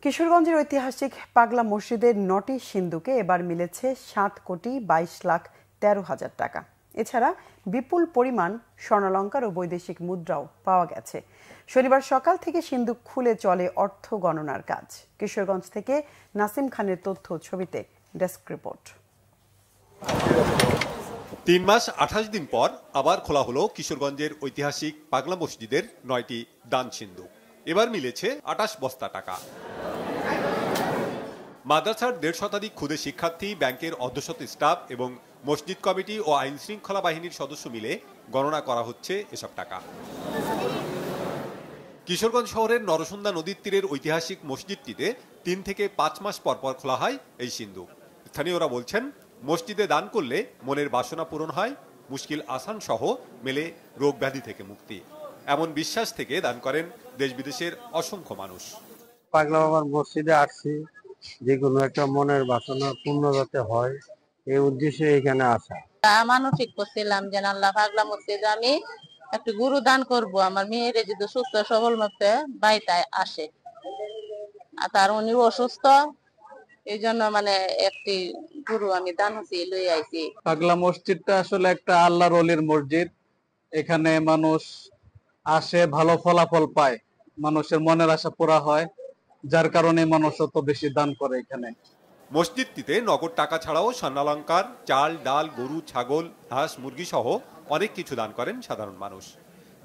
কিশোরগঞ্জের ঐতিহাসিক পাগলা মসজিদের ৯টি সিন্দুকে এবার মিলেছে ৭,২২,১৩,০০০ টাকা। এছাড়া বিপুল পরিমাণ স্বর্ণালংকার ও বৈদেশিক মুদ্রাও পাওয়া গেছে। শনিবার সকাল থেকে সিন্দুক খুলে চলে অর্থ গণনার কাজ। কিশোরগঞ্জ থেকে নাসিম খানের তথ্য, ছবিতে ডেস্ক রিপোর্ট। ৩ মাস ২৮ দিন পর আবার খোলা হলো কিশোরগঞ্জের ঐতিহাসিক পাগলা মসজিদের ৯টি দান সিন্দুক। এবার মিলেছে ২৮ বস্তা টাকা। মাদ্রাসার ১৫০ শতাধিক ক্ষুদে শিক্ষার্থী, ব্যাংকের অর্ধশত স্টাফ এবং মসজিদ কমিটি ও আইন শৃঙ্খলা বাহিনীর সদস্য মিলে গণনা করা হচ্ছে এসব টাকা। কিশোরগঞ্জ শহরের নরসুন্দা নদীর তীরের ঐতিহাসিক মসজিদটিতে ৩ থেকে ৫ মাস পর পর খোলা হয় এই সিন্দুক। স্থানীয়রা বলছেন, মসজিদে দান করলে মনের বাসনা পূরণ হয়, মুশকিল আসান সহ মেলে রোগ ব্যাধি থেকে মুক্তি। এমন বিশ্বাস থেকে দান করেন দেশ বিদেশের অসংখ্য মানুষ। পাগলা বাবার মসজিদে আসছি, যে কোনো একটা মনের বাসনা পূর্ণ যাতে হয়, এই উদ্দেশ্যে এখানে আসা। মানসিক করছিলাম যে আল্লাহ পাগলা মসজিদে আমি একটু গুরু দান করব, আমার মেয়ের যদি সুস্থ সবল মতে বাড়িতে আসে। আর তার উনি অসুস্থ, এই জন্য একটি গুরু আমি দান হচ্ছি লই আইছি। পাগলা মসজিদটা আসলে একটা আল্লাহর ওলির মসজিদ। এখানে মানুষ আসে, ভালো ফলাফল পায়, মানুষের মনের আশা পুরা হয়, যার কারণে মানুষ অত বেশি দান করে এখানে। মসজিদটিতে নগদ টাকা ছাড়াও স্বর্ণালংকার, চাল, ডাল, গরু, ছাগল, হাঁস, মুরগি সহ অনেক কিছু দান করেন সাধারণ মানুষ।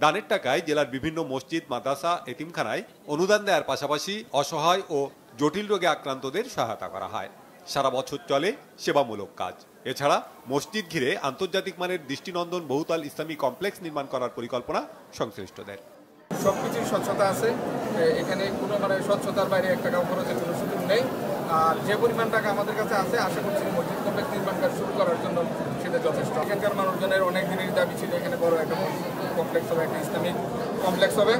দানের টাকায় জেলার বিভিন্ন মসজিদ, মাদ্রাসা, এতিমখানায় অনুদান দেওয়ার পাশাপাশি অসহায় ও জটিল রোগে আক্রান্তদের সহায়তা করা হয়। সারা বছর চলে সেবামূলক কাজ। এছাড়া মসজিদ ঘিরে আন্তর্জাতিক মানের দৃষ্টিনন্দন বহুতল ইসলামী কমপ্লেক্স নির্মাণ করার পরিকল্পনা সংশ্লিষ্টদের। সবকিছুর স্বচ্ছতা আছে এখানে, কোনো স্বচ্ছতার বাইরে ১ টাকাও খরচের কোনো সুযোগ নেই। আর যে পরিমাণ টাকা আমাদের কাছে আছে, আশা করছি মসজিদ কমপ্লেক্স নির্মাণ কাজ শুরু করার জন্য সেটা যথেষ্ট। এখানকার মানুষজনের অনেক দিনের দাবি ছিল এখানে বড় একটা মসজিদ কমপ্লেক্স হবে, একটা ইসলামিক কমপ্লেক্স হবে,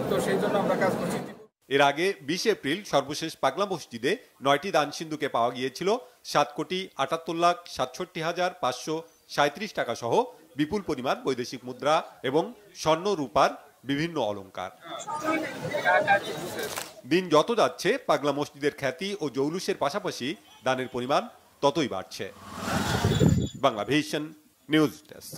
তো সেই জন্য আমরা কাজ করছি। এর আগে ২০ এপ্রিল সর্বশেষ পাগলা মসজিদে ৯টি দান সিন্দুকে পাওয়া গিয়েছিল ৭,৭৮,৬৭,৫৩৭ টাকা সহ বিপুল পরিমাণ বৈদেশিক মুদ্রা এবং স্বর্ণ রূপার বিভিন্ন অলংকার। দিন যত যাচ্ছে পাগলা মসজিদের খ্যাতি ও জৌলুসের পাশাপাশি দানের পরিমাণ ততই বাড়ছে। Banglavision news desk.